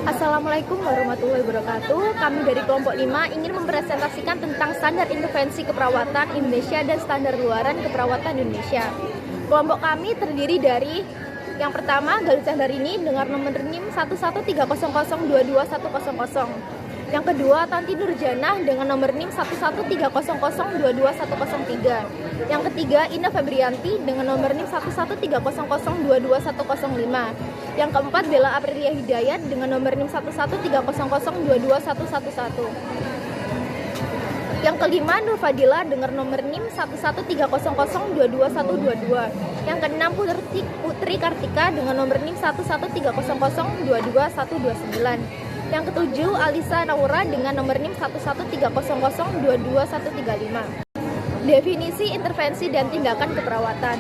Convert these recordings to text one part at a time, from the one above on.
Assalamualaikum warahmatullahi wabarakatuh. Kami dari kelompok 5 ingin mempresentasikan tentang standar intervensi keperawatan Indonesia dan standar luaran keperawatan Indonesia. Kelompok kami terdiri dari yang pertama Galuh Chandharini dengan nomor NIM 11300221100. Yang kedua Tanti Nurjanah dengan nomor NIM 11300221103. Yang ketiga Ina Febrianti dengan nomor NIM 11300221105. Yang keempat Bella Aprilia Hidayat dengan nomor NIM 11300221111. Yang kelima Nur Fadila dengan nomor NIM 11300222122. Yang keenam Putri Kartika dengan nomor NIM 11300222129. Yang ketujuh Alisa Naura dengan nomor NIM 11300222135. Definisi intervensi dan tindakan keperawatan.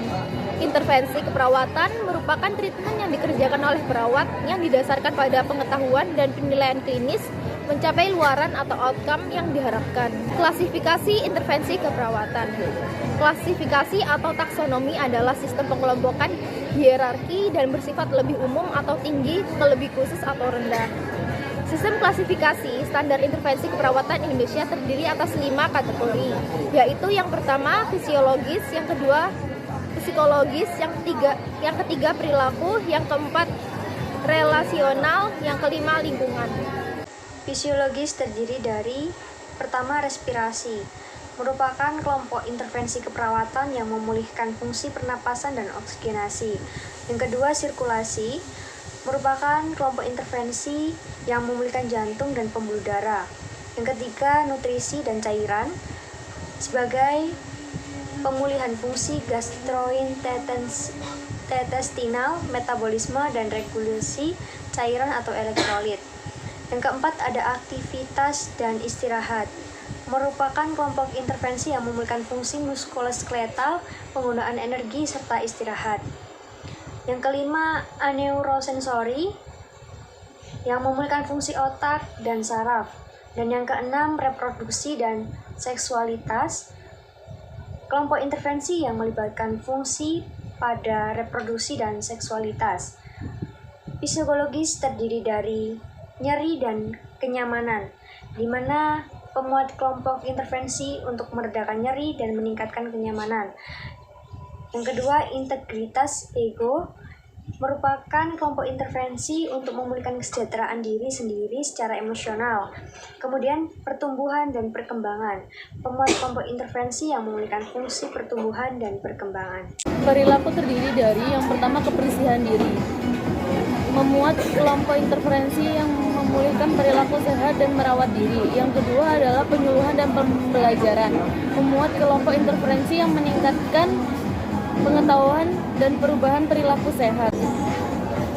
Intervensi keperawatan merupakan treatment yang dikerjakan oleh perawat yang didasarkan pada pengetahuan dan penilaian klinis mencapai luaran atau outcome yang diharapkan. Klasifikasi intervensi keperawatan. Klasifikasi atau taksonomi adalah sistem pengelompokan hierarki dan bersifat lebih umum atau tinggi ke lebih khusus atau rendah. Sistem klasifikasi standar intervensi keperawatan Indonesia terdiri atas 5 kategori, yaitu yang pertama fisiologis, yang kedua psikologis, yang ketiga perilaku, yang keempat relasional, yang kelima lingkungan. Fisiologis terdiri dari pertama respirasi, merupakan kelompok intervensi keperawatan yang memulihkan fungsi pernapasan dan oksigenasi. Yang kedua sirkulasi, merupakan kelompok intervensi yang memulihkan jantung dan pembuluh darah. Yang ketiga, nutrisi dan cairan sebagai pemulihan fungsi gastrointestinal, metabolisme, dan regulasi cairan atau elektrolit. Yang keempat, ada aktivitas dan istirahat, merupakan kelompok intervensi yang memulihkan fungsi muskuloskeletal, penggunaan energi, serta istirahat. Yang kelima, aneurosensori yang memulihkan fungsi otak dan saraf. Dan yang keenam, reproduksi dan seksualitas, kelompok intervensi yang melibatkan fungsi pada reproduksi dan seksualitas. Fisiologis terdiri dari nyeri dan kenyamanan, di mana pemuat kelompok intervensi untuk meredakan nyeri dan meningkatkan kenyamanan. Yang kedua, integritas ego, merupakan kelompok intervensi untuk memulihkan kesejahteraan diri sendiri secara emosional. Kemudian, pertumbuhan dan perkembangan, pemuat kelompok intervensi yang memulihkan fungsi pertumbuhan dan perkembangan. Perilaku terdiri dari yang pertama kebersihan diri, memuat kelompok intervensi yang memulihkan perilaku sehat dan merawat diri. Yang kedua adalah penyuluhan dan pembelajaran, memuat kelompok intervensi yang meningkatkan pengetahuan dan perubahan perilaku sehat.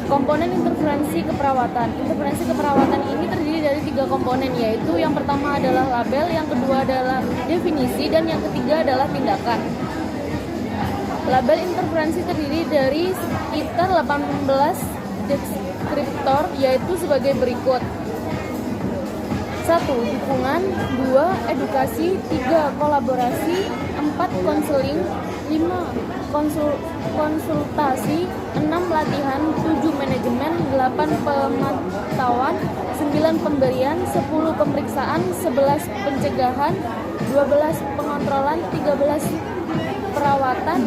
Komponen intervensi keperawatan. Intervensi keperawatan ini terdiri dari 3 komponen, yaitu yang pertama adalah label, yang kedua adalah definisi, dan yang ketiga adalah tindakan. Label intervensi terdiri dari sekitar 18 deskriptor, yaitu sebagai berikut. 1. Dukungan, 2. Edukasi, 3. Kolaborasi, 4. Konseling, 5. Konsultasi, 6. Latihan, 7. Manajemen, 8. Pemantauan, 9. Pemberian, 10. Pemeriksaan, 11. Pencegahan, 12. Pengontrolan, 13. Perawatan,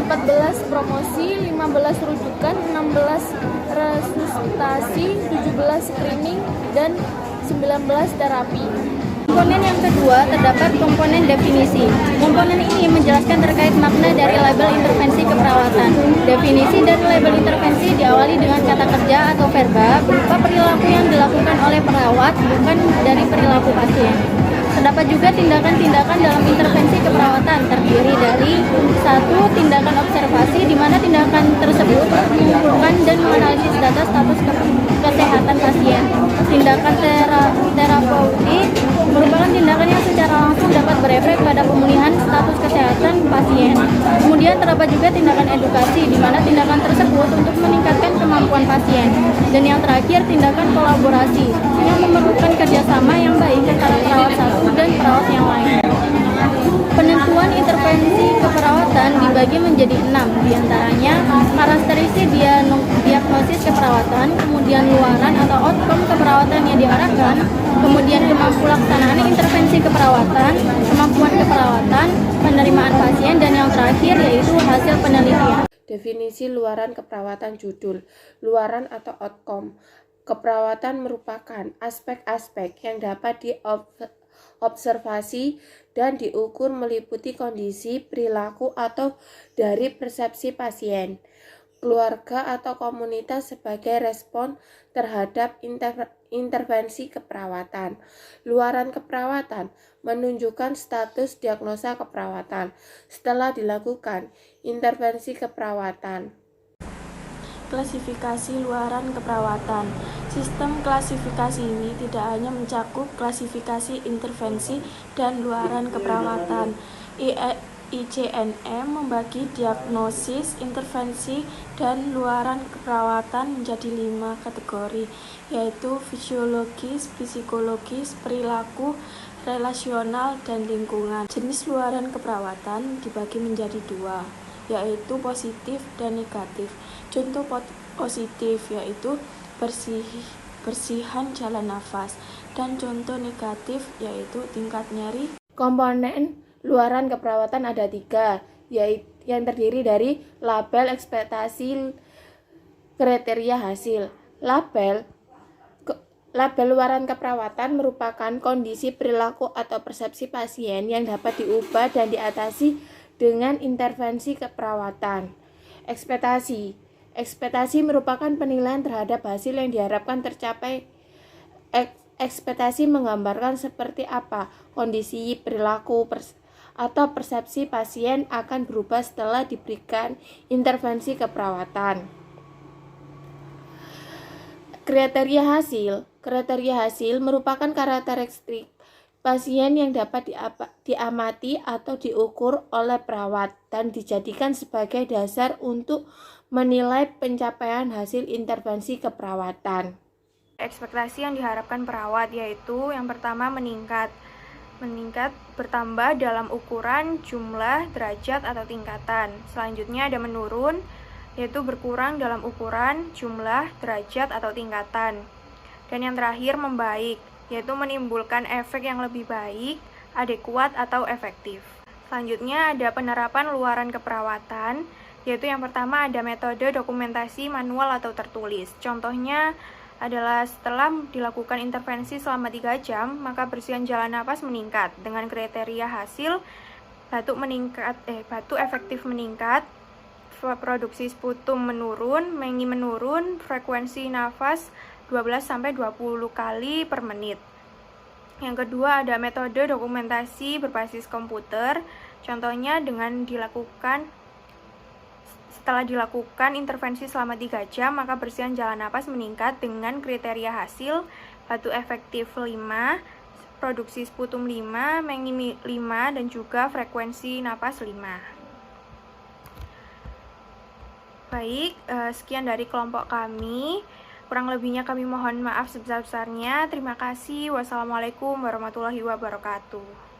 14. Promosi, 15. Rujukan, 16. Resusitasi, 17. Screening, dan 19. Terapi. Komponen yang kedua terdapat komponen definisi. Komponen ini menjelaskan terkait makna dari label intervensi keperawatan. Definisi dan label intervensi diawali dengan kata kerja atau verba berupa perilaku yang dilakukan oleh perawat, bukan dari perilaku pasien. Terdapat juga tindakan-tindakan dalam intervensi keperawatan, terdiri dari 1. Tindakan observasi, di mana tindakan tersebut mengumpulkan dan menganalisis data status kesehatan pasien. Tindakan terapeutik merupakan tindakan yang secara langsung dapat berefek pada pemulihan status kesehatan pasien. Kemudian terdapat juga tindakan edukasi, di mana tindakan tersebut untuk meningkatkan kemampuan pasien. Dan yang terakhir, tindakan kolaborasi yang memerlukan kerjasama yang baik antara perawat satu dan perawat yang lain. Penentuan intervensi keperawatan dibagi menjadi 6, diantaranya karakteristik diagnosis keperawatan, kemudian luaran atau outcome keperawatan yang diarahkan, kemudian kemampuan pelaksanaan intervensi keperawatan, kemampuan keperawatan, penerimaan pasien, dan yang terakhir yaitu hasil penelitian. Definisi luaran keperawatan judul. Luaran atau outcome keperawatan merupakan aspek-aspek yang dapat diobservasi dan diukur meliputi kondisi, perilaku, atau dari persepsi pasien, keluarga, atau komunitas sebagai respon terhadap intervensi keperawatan. Luaran keperawatan menunjukkan status diagnosa keperawatan setelah dilakukan intervensi keperawatan. Klasifikasi luaran keperawatan. Sistem klasifikasi ini tidak hanya mencakup klasifikasi intervensi dan luaran keperawatan. ICNM membagi diagnosis, intervensi, dan luaran keperawatan menjadi 5 kategori, yaitu fisiologis, psikologis, perilaku, relasional, dan lingkungan. Jenis luaran keperawatan dibagi menjadi 2, yaitu positif dan negatif. Contoh positif yaitu bersihan jalan nafas, dan contoh negatif yaitu tingkat nyeri. Komponen luaran keperawatan ada 3, yaitu yang terdiri dari label, ekspektasi, kriteria hasil. Label luaran keperawatan merupakan kondisi, perilaku, atau persepsi pasien yang dapat diubah dan diatasi dengan intervensi keperawatan. Ekspektasi merupakan penilaian terhadap hasil yang diharapkan tercapai. Ekspektasi menggambarkan seperti apa kondisi, perilaku, atau persepsi pasien akan berubah setelah diberikan intervensi keperawatan. Kriteria hasil merupakan karakteristik pasien yang dapat diamati atau diukur oleh perawat dan dijadikan sebagai dasar untuk menilai pencapaian hasil intervensi keperawatan. Ekspektasi yang diharapkan perawat yaitu yang pertama meningkat bertambah dalam ukuran, jumlah, derajat, atau tingkatan. Selanjutnya ada menurun, yaitu berkurang dalam ukuran, jumlah, derajat, atau tingkatan. Dan yang terakhir membaik, yaitu menimbulkan efek yang lebih baik, adekuat, atau efektif. Selanjutnya ada penerapan luaran keperawatan, yaitu yang pertama ada metode dokumentasi manual atau tertulis. Contohnya adalah setelah dilakukan intervensi selama 3 jam, maka bersihan jalan napas meningkat. Dengan kriteria hasil, batuk efektif meningkat, produksi sputum menurun, mengi menurun, frekuensi nafas 12-20 kali per menit. Yang kedua ada metode dokumentasi berbasis komputer. Contohnya setelah dilakukan intervensi selama 3 jam, maka bersihan jalan napas meningkat dengan kriteria hasil, batuk efektif 5, produksi sputum 5, mengi 5, dan juga frekuensi napas 5. Baik, sekian dari kelompok kami. Kurang lebihnya kami mohon maaf sebesar-besarnya. Terima kasih. Wassalamualaikum warahmatullahi wabarakatuh.